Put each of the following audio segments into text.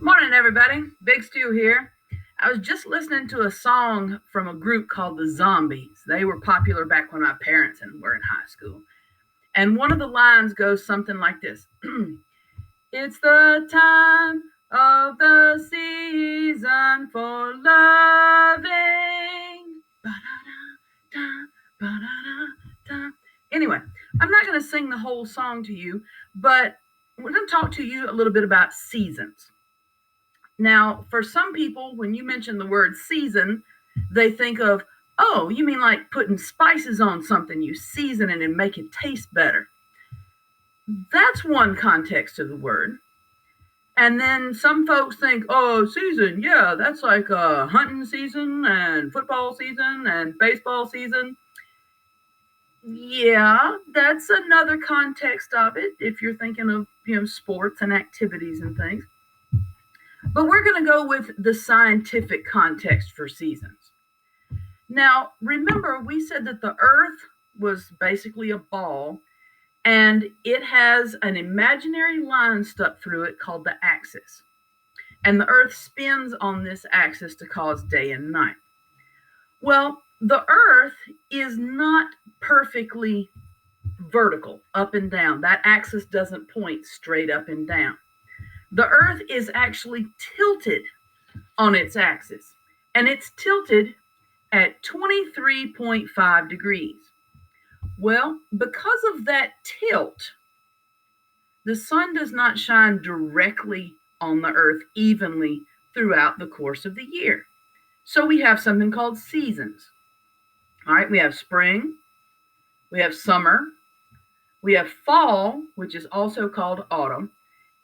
Morning, everybody. BigStew here. I was just listening to a song from a group called the Zombies. They were popular back when my parents were in high school. And one of the lines goes something like this. It's the time of the season for loving. Ba-da-da-da, ba-da-da-da. Anyway, I'm not going to sing the whole song to you, but we're going to talk to you a little bit about seasons. Now, for some people, when you mention the word season, they think of, oh, you mean like putting spices on something, you season it and make it taste better. That's one context of the word. And then some folks think, oh, season, yeah, that's like hunting season and football season and baseball season. Yeah, that's another context of it if you're thinking of, sports and activities and things. But we're going to go with the scientific context for seasons. Now, remember, we said that the Earth was basically a ball, and it has an imaginary line stuck through it called the axis. And the Earth spins on this axis to cause day and night. Well, the Earth is not perfectly vertical, up and down. That axis doesn't point straight up and down. The Earth is actually tilted on its axis, and it's tilted at 23.5 degrees. Well, because of that tilt, the sun does not shine directly on the Earth evenly throughout the course of the year. So we have something called seasons. All right, we have spring, we have summer, we have fall, which is also called autumn,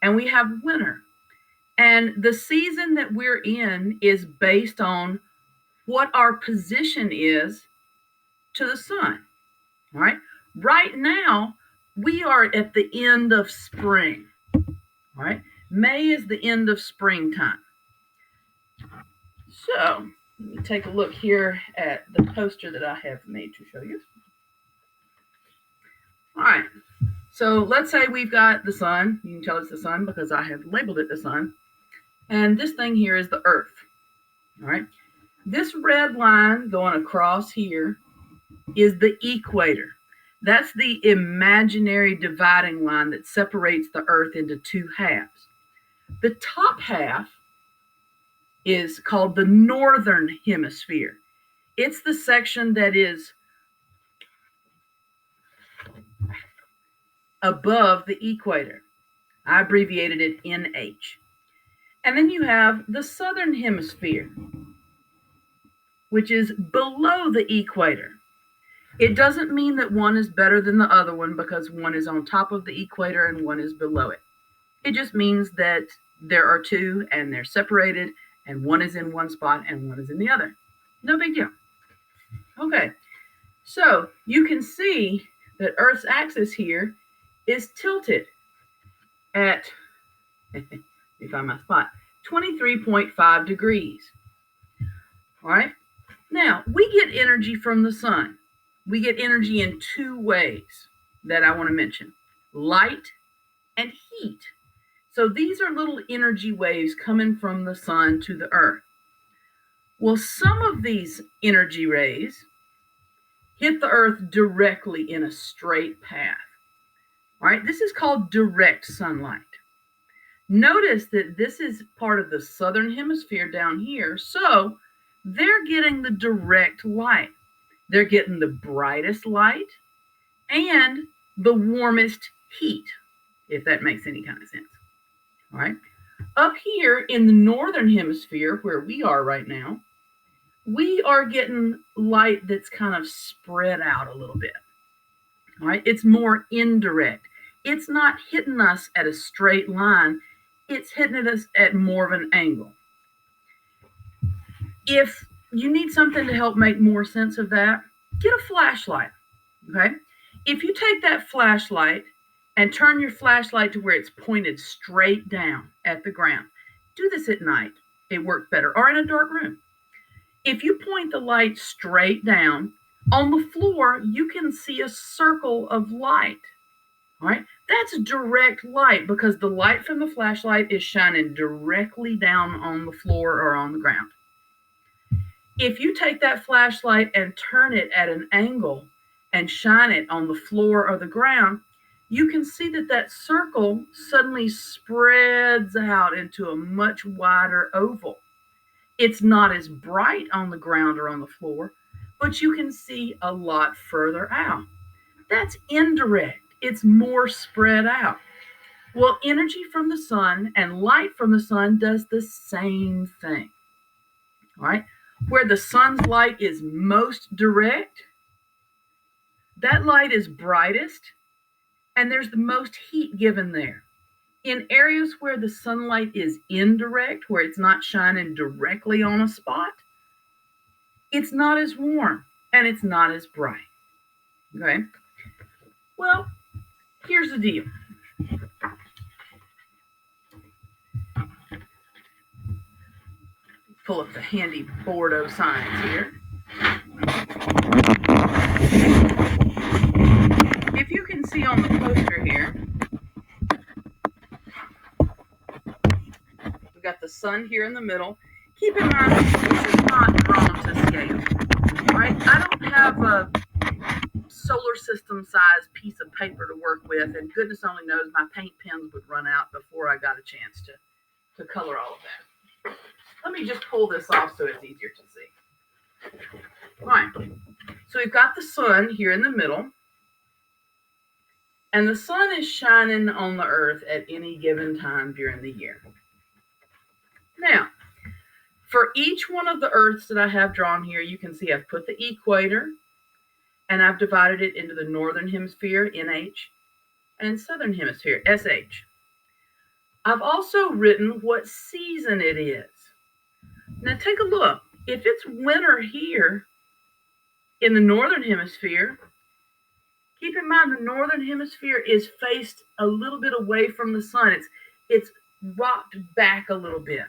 and we have winter. And the season that we're in is based on what our position is to the sun. All right. Right now, we are at the end of spring. All right. May is the end of springtime. So let me take a look here at the poster that I have made to show you. All right. So let's say we've got the sun. You can tell it's the sun because I have labeled it the sun. And this thing here is the Earth. All right. This red line going across here is the equator. That's the imaginary dividing line that separates the Earth into two halves. The top half is called the northern hemisphere. It's the section that is above the equator. I abbreviated it NH. And then you have the southern hemisphere, which is below the equator. It doesn't mean that one is better than the other one because one is on top of the equator and one is below it. It just means that there are two and they're separated and one is in one spot and one is in the other. No big deal. Okay, so you can see that Earth's axis here is tilted at, let me find my spot, 23.5 degrees. All right, now we get energy from the sun. We get energy in two ways that I want to mention: light and heat. So these are little energy waves coming from the sun to the earth. Well, some of these energy rays hit the earth directly in a straight path. All right, this is called direct sunlight. Notice that this is part of the southern hemisphere down here, so they're getting the direct light. They're getting the brightest light and the warmest heat, if that makes any kind of sense. All right. Up here in the northern hemisphere, where we are right now, we are getting light that's kind of spread out a little bit. All right. It's more indirect. It's not hitting us at a straight line. It's hitting us at more of an angle. If you need something to help make more sense of that, get a flashlight. Okay. If you take that flashlight and turn your flashlight to where it's pointed straight down at the ground, do this at night. It works better, or in a dark room. If you point the light straight down on the floor, you can see a circle of light. All right. That's direct light because the light from the flashlight is shining directly down on the floor or on the ground. If you take that flashlight and turn it at an angle and shine it on the floor or the ground, you can see that that circle suddenly spreads out into a much wider oval. It's not as bright on the ground or on the floor, but you can see a lot further out. That's indirect. It's more spread out. Well, energy from the sun and light from the sun does the same thing. All right. Where the sun's light is most direct, that light is brightest and there's the most heat given there. In areas where the sunlight is indirect, where it's not shining directly on a spot, it's not as warm and it's not as bright. Okay. Well, here's the deal. Pull up the handy board of science here. If you can see on the poster here, we've got the sun here in the middle. Keep in mind, this is not drawn to scale. Right? I don't have a solar system size piece of paper to work with, and goodness only knows my paint pens would run out before I got a chance to color all of that. Let me just pull this off so it's easier to see. All right. So we've got the sun here in the middle. And the sun is shining on the earth at any given time during the year. Now, for each one of the earths that I have drawn here, you can see I've put the equator and I've divided it into the northern hemisphere, NH, and southern hemisphere, SH. I've also written what season it is. Now take a look. If it's winter here in the northern hemisphere, keep in mind the northern hemisphere is faced a little bit away from the sun. It's rocked back a little bit.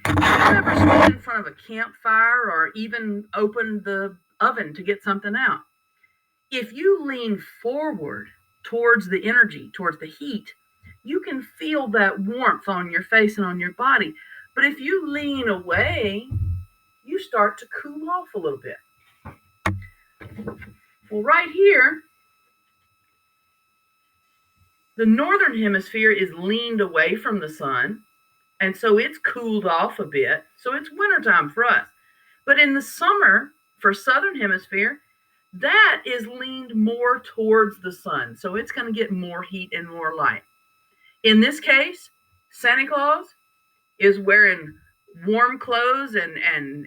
If you've ever stood in front of a campfire or even opened the oven to get something out, if you lean forward towards the energy, towards the heat, you can feel that warmth on your face and on your body. But if you lean away, you start to cool off a little bit. Well, right here, the northern hemisphere is leaned away from the sun, and so it's cooled off a bit. So it's wintertime for us. But in the summer, for southern hemisphere, that is leaned more towards the sun. So it's going to get more heat and more light. In this case, Santa Claus is wearing warm clothes and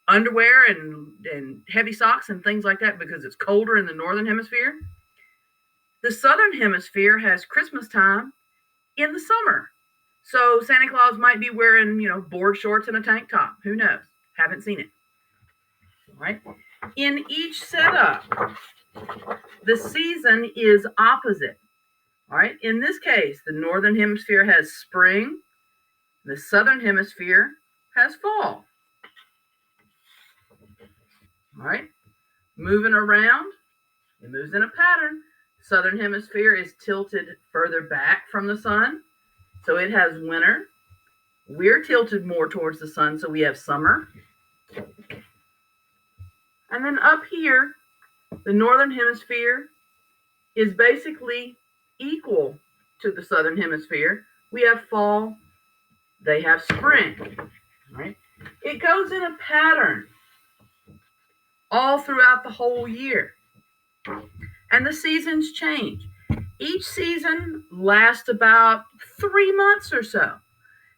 underwear and heavy socks and things like that because it's colder in the northern hemisphere. The southern hemisphere has Christmas time in the summer. So Santa Claus might be wearing, board shorts and a tank top. Who knows? Haven't seen it. All right. In each setup, the season is opposite. All right. In this case, the northern hemisphere has spring. The southern hemisphere has fall. All right. Moving around, it moves in a pattern. Southern hemisphere is tilted further back from the sun. So it has winter. We're tilted more towards the sun, so we have summer. And then up here, the northern hemisphere is basically equal to the southern hemisphere. We have fall, they have spring. Right? It goes in a pattern all throughout the whole year. And the seasons change. Each season lasts about 3 months or so.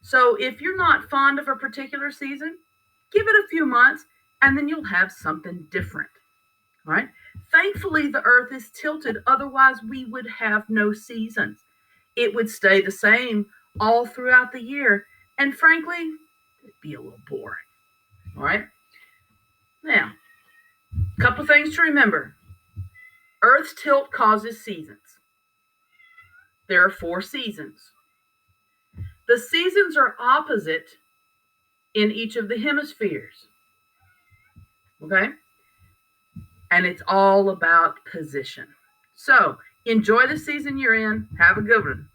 So if you're not fond of a particular season, give it a few months and then you'll have something different. All right? Thankfully, the earth is tilted. Otherwise, we would have no seasons. It would stay the same all throughout the year. And frankly, it'd be a little boring. All right? Now, a couple things to remember. Earth's tilt causes seasons. There are 4 seasons. The seasons are opposite in each of the hemispheres. Okay? And it's all about position. So Enjoy the season you're in. Have a good one.